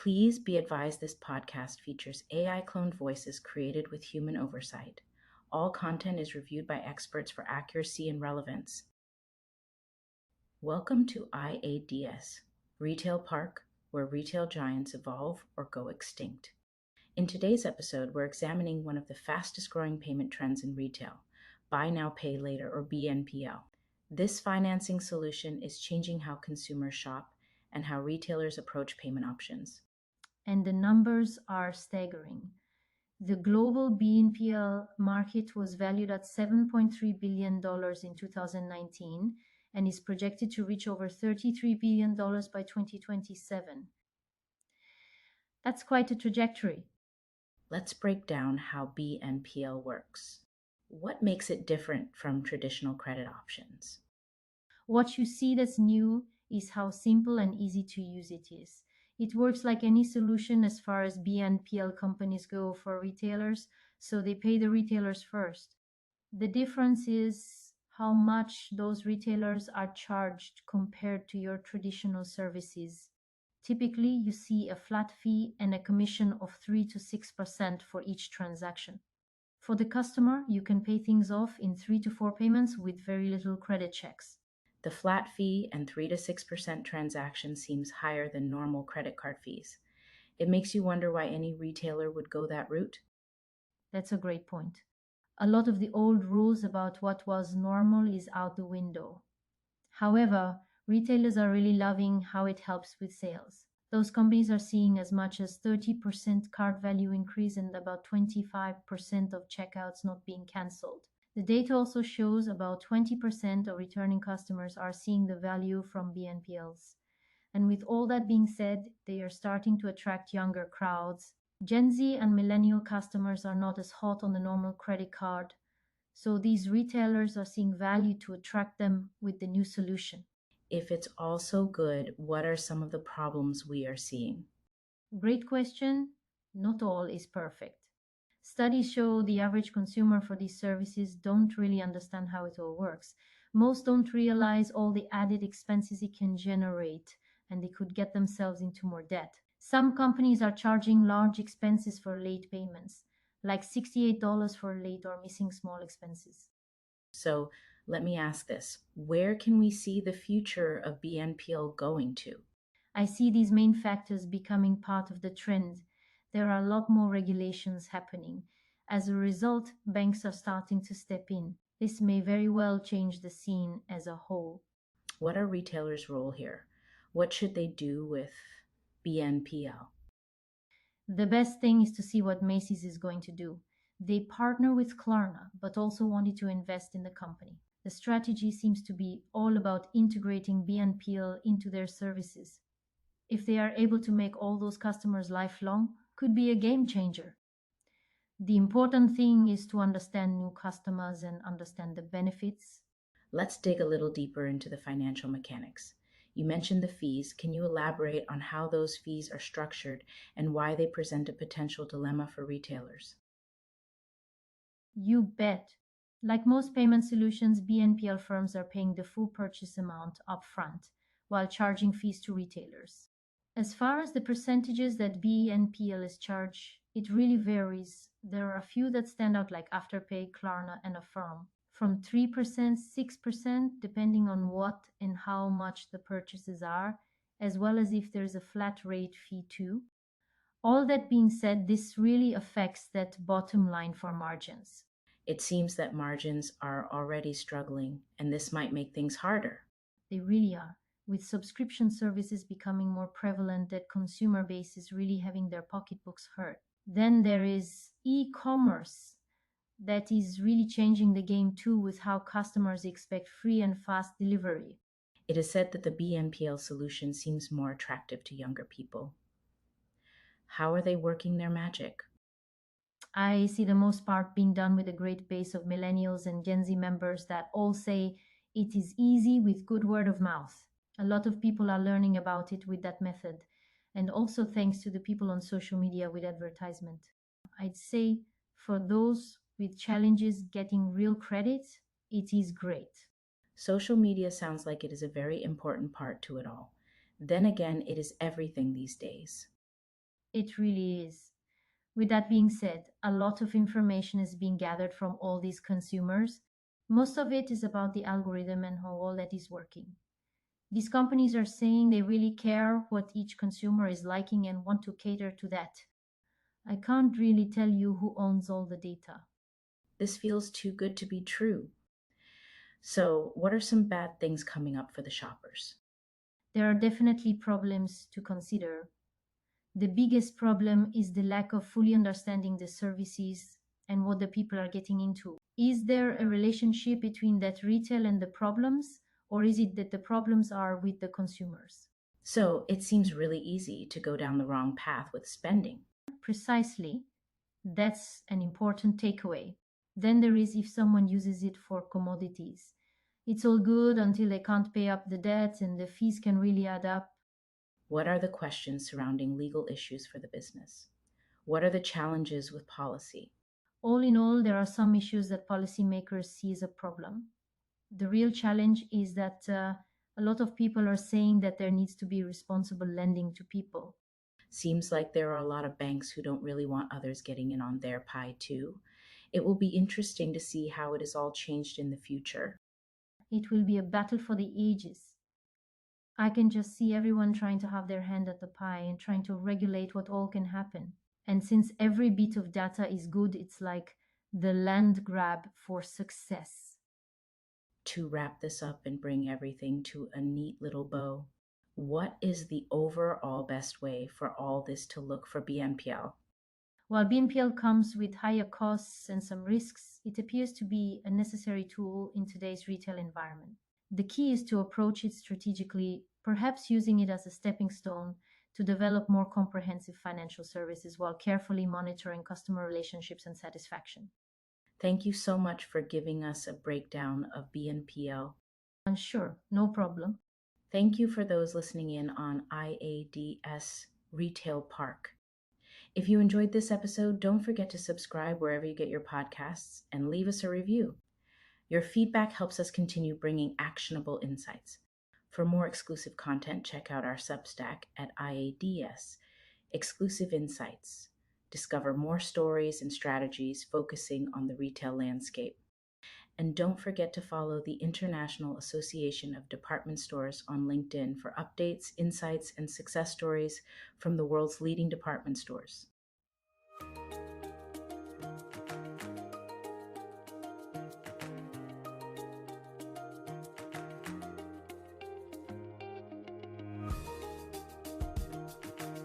Please be advised this podcast features AI cloned voices created with human oversight. All content is reviewed by experts for accuracy and relevance. Welcome to IADS, Retail Park, where retail giants evolve or go extinct. In today's episode, we're examining one of the fastest growing payment trends in retail, Buy Now, Pay Later, or BNPL. This financing solution is changing how consumers shop and how retailers approach payment options. And the numbers are staggering. The global BNPL market was valued at $7.3 billion in 2019 and is projected to reach over $33 billion by 2027. That's quite a trajectory. Let's break down how BNPL works. What makes it different from traditional credit options? What you see that's new is how simple and easy to use it is. It works like any solution as far as BNPL companies go for retailers, so they pay the retailers first. The difference is how much those retailers are charged compared to your traditional services. Typically, you see a flat fee and a commission of 3 to 6% for each transaction. For the customer, you can pay things off in 3 to 4 payments with very little credit checks. The flat fee and 3 to 6% transaction seems higher than normal credit card fees. It makes you wonder why any retailer would go that route. That's a great point. A lot of the old rules about what was normal is out the window. However, retailers are really loving how it helps with sales. Those companies are seeing as much as 30% card value increase and about 25% of checkouts not being cancelled. The data also shows about 20% of returning customers are seeing the value from BNPLs. And with all that being said, they are starting to attract younger crowds. Gen Z and millennial customers are not as hot on the normal credit card, so these retailers are seeing value to attract them with the new solution. If it's all so good, what are some of the problems we are seeing? Great question. Not all is perfect. Studies show the average consumer for these services don't really understand how it all works. Most don't realize all the added expenses it can generate, and they could get themselves into more debt. Some companies are charging large expenses for late payments, like $68 for late or missing small expenses. So let me ask this. Where can we see the future of BNPL going to? I see these main factors becoming part of the trend. There are a lot more regulations happening. As a result, banks are starting to step in. This may very well change the scene as a whole. What are retailers' role here? What should they do with BNPL? The best thing is to see what Macy's is going to do. They partner with Klarna, but also wanted to invest in the company. The strategy seems to be all about integrating BNPL into their services. If they are able to make all those customers lifelong, could be a game changer. The important thing is to understand new customers and understand the benefits. Let's dig a little deeper into the financial mechanics. You mentioned the fees. Can you elaborate on how those fees are structured and why they present a potential dilemma for retailers? You bet. Like most payment solutions, BNPL firms are paying the full purchase amount upfront while charging fees to retailers. As far as the percentages that BNPL is charged, it really varies. There are a few that stand out like Afterpay, Klarna, and Affirm. From 3%, 6%, depending on what and how much the purchases are, as well as if there's a flat rate fee too. All that being said, this really affects that bottom line for margins. It seems that margins are already struggling, and this might make things harder. They really are. With subscription services becoming more prevalent, that consumer base is really having their pocketbooks hurt. Then there is e commerce that is really changing the game too, with how customers expect free and fast delivery. It is said that the BNPL solution seems more attractive to younger people. How are they working their magic? I see the most part being done with a great base of millennials and Gen Z members that all say it is easy with good word of mouth. A lot of people are learning about it with that method, and also thanks to the people on social media with advertisement. I'd say for those with challenges getting real credit, it is great. Social media sounds like it is a very important part to it all. Then again, it is everything these days. It really is. With that being said, a lot of information is being gathered from all these consumers. Most of it is about the algorithm and how all that is working. These companies are saying they really care what each consumer is liking and want to cater to that. I can't really tell you who owns all the data. This feels too good to be true. So, what are some bad things coming up for the shoppers? There are definitely problems to consider. The biggest problem is the lack of fully understanding the services and what the people are getting into. Is there a relationship between that retail and the problems, or is it that the problems are with the consumers? So, it seems really easy to go down the wrong path with spending. Precisely. That's an important takeaway. Then there is if someone uses it for commodities. It's all good until they can't pay up the debt and the fees can really add up. What are the questions surrounding legal issues for the business? What are the challenges with policy? All in all, there are some issues that policymakers see as a problem. The real challenge is that a lot of people are saying that there needs to be responsible lending to people. Seems like there are a lot of banks who don't really want others getting in on their pie, too. It will be interesting to see how it is all changed in the future. It will be a battle for the ages. I can just see everyone trying to have their hand at the pie and trying to regulate what all can happen. And since every bit of data is good, it's like the land grab for success. To wrap this up and bring everything to a neat little bow, what is the overall best way for all this to look for BNPL? While BNPL comes with higher costs and some risks, it appears to be a necessary tool in today's retail environment. The key is to approach it strategically, perhaps using it as a stepping stone to develop more comprehensive financial services while carefully monitoring customer relationships and satisfaction. Thank you so much for giving us a breakdown of BNPL. And sure, no problem. Thank you for those listening in on IADS Retail Park. If you enjoyed this episode, don't forget to subscribe wherever you get your podcasts and leave us a review. Your feedback helps us continue bringing actionable insights. For more exclusive content, check out our Substack at IADS Exclusive Insights. Discover more stories and strategies focusing on the retail landscape. And don't forget to follow the International Association of Department Stores on LinkedIn for updates, insights, and success stories from the world's leading department stores.